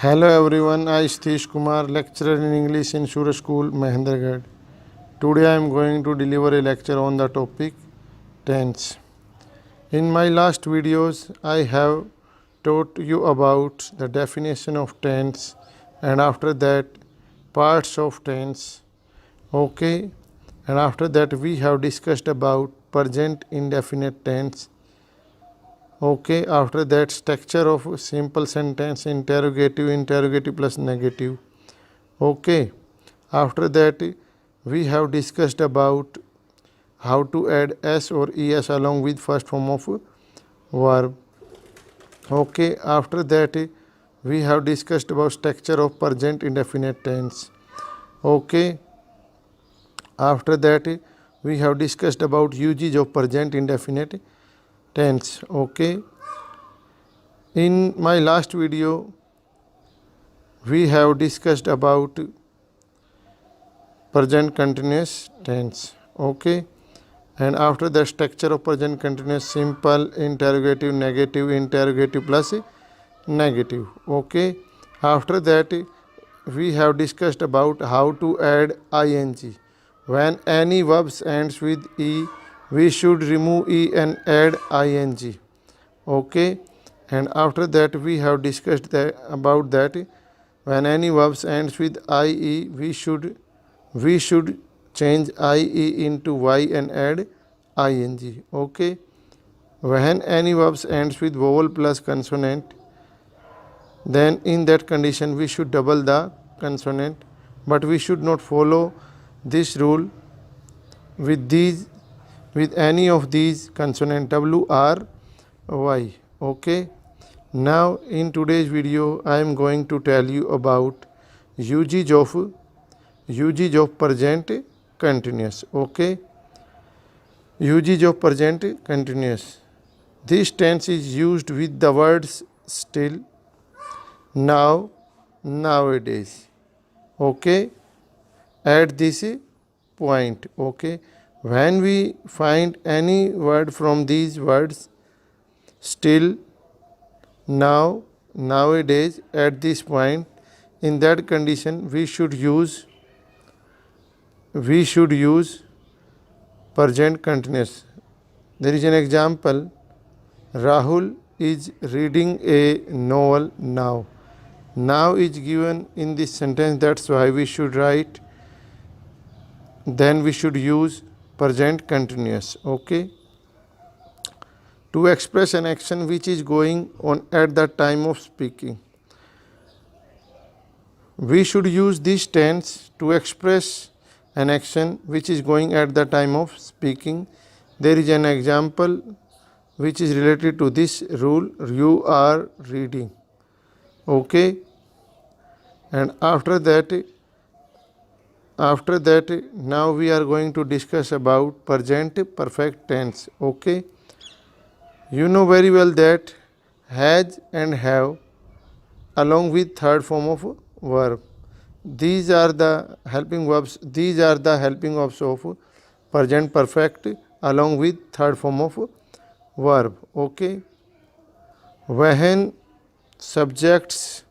Hello everyone, I Satish Kumar, lecturer in English in Surya School, Mahendragarh. Today I am going to deliver a lecture on the topic tense. In my last videos, I have taught you about the definition of tense and after that parts of tense. Okay, and after that we have discussed about present indefinite tense. Okay, after that structure of simple sentence, interrogative, interrogative plus negative. Okay, after that we have discussed about how to add s or es along with first form of verb. Okay, after that we have discussed about structure of present indefinite tense. Okay, after that we have discussed about usage of present indefinite tense. Okay, in my last video we have discussed about present continuous tense. Okay, and after the structure of present continuous, simple, interrogative, negative, interrogative plus negative. Okay, after that we have discussed about how to add ing. When any verbs ends with e, we should remove e and add ing. Okay, and after that we have discussed about that when any verbs ends with ie, we should change ie into y and add ing. Okay, when any verbs ends with vowel plus consonant, then in that condition we should double the consonant, but we should not follow this rule with any of these consonant w or y. Okay, now in today's video I am going to tell you about usage of present continuous. Okay, usage of present continuous. This tense is used with the words still, now, nowadays. Okay, at this point. Okay, when we find any word from these words still, now, nowadays, at this point, in that condition we should use present continuous. There is an example. Rahul is reading a novel now. Now is given in this sentence, that's why we should write, then we should use present continuous. Okay, to express an action which is going on at the time of speaking, we should use this tense to express an action which is going at the time of speaking. There is an example which is related to this rule. You are reading. Okay, and after that now we are going to discuss about present perfect tense. Okay, you know very well that has and have along with third form of verb, these are the helping verbs of present perfect along with third form of verb. Okay, when subjects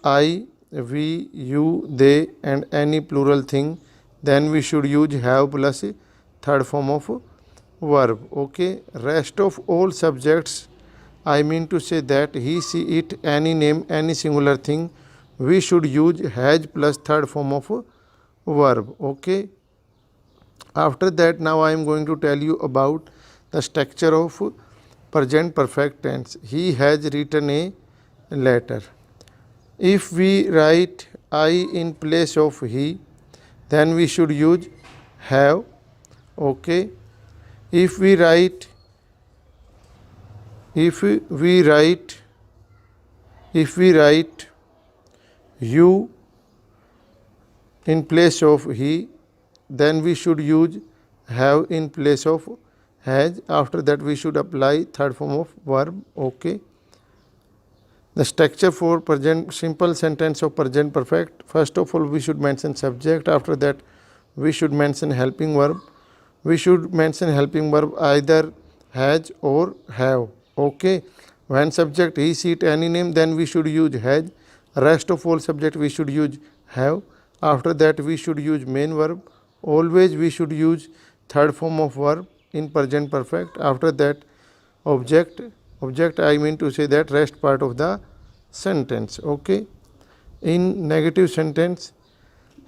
I, we, you, they and any plural thing, then we should use have plus third form of verb. Okay, rest of all subjects, I mean to say that he, she, it, any name, any singular thing, we should use has plus third form of verb. Okay, after that now I am going to tell you about the structure of present perfect tense. He has written a letter. If we write I in place of he, then we should use have. Okay, if we write you in place of he, then we should use have in place of has. After that we should apply third form of verb. Okay, the structure for present simple sentence of present perfect, first of all we should mention subject. After that we should mention helping verb. We should mention helping verb either has or have. Okay, when subject he, she, it, any name, then we should use has. Rest of all subject we should use have. After that we should use main verb. Always we should use third form of verb in present perfect. After that object I mean to say that rest part of the sentence. Okay. In negative sentence,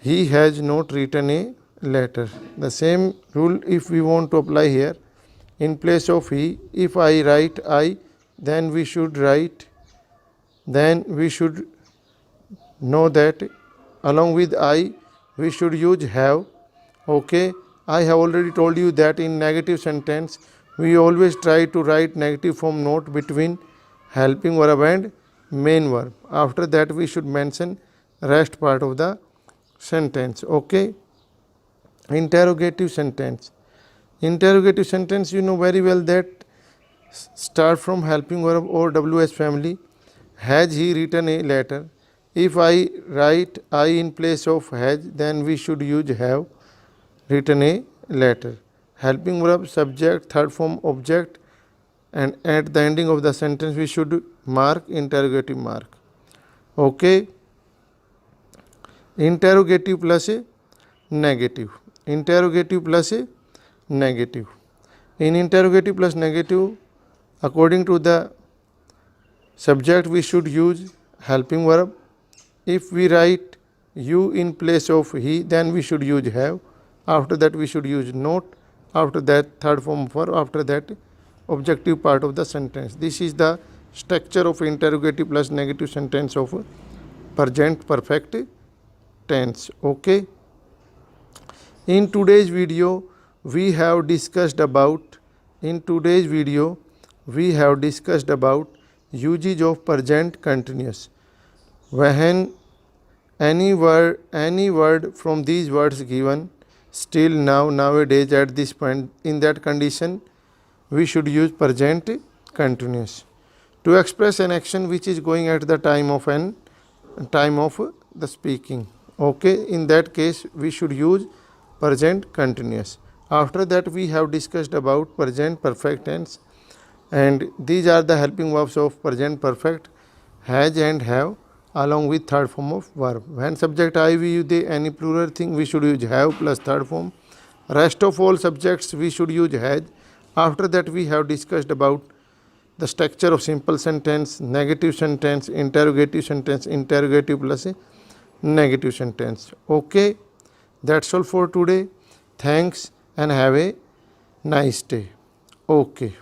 he has not written a letter. The same rule if we want to apply here. In place of he, if I write I, then we should know that along with I we should use have. Okay. I have already told you that in negative sentence we always try to write negative form note between helping verb and main verb. After that we should mention rest part of the sentence. Okay. Interrogative sentence. Interrogative sentence, you know very well that start from helping verb or WH family. Has he written a letter? If I write I in place of has, then we should use have written a letter. Helping verb, subject, third form object, and at the ending of the sentence we should mark interrogative mark. Okay. Interrogative plus a negative. Interrogative plus a negative. In interrogative plus negative, according to the subject we should use helping verb. If we write you in place of he, then we should use have. After that we should use not. After that third form verb. After that objective part of the sentence. This is the structure of interrogative plus negative sentence of present perfect tense. Okay. In today's video we have discussed about uses of present continuous. When any word from these words given still now, nowadays, at this point, in that condition we should use present continuous to express an action which is going at the time of the speaking. Okay. In that case we should use present continuous. After that we have discussed about present perfect tense, and these are the helping verbs of present perfect, has and have, along with third form of verb. When subject I we use the any plural thing, we should use have plus third form. Rest of all subjects we should use has. After that we have discussed about the structure of simple sentence, negative sentence, interrogative plus a negative sentence. Okay. That's all for today. Thanks and have a nice day. Okay.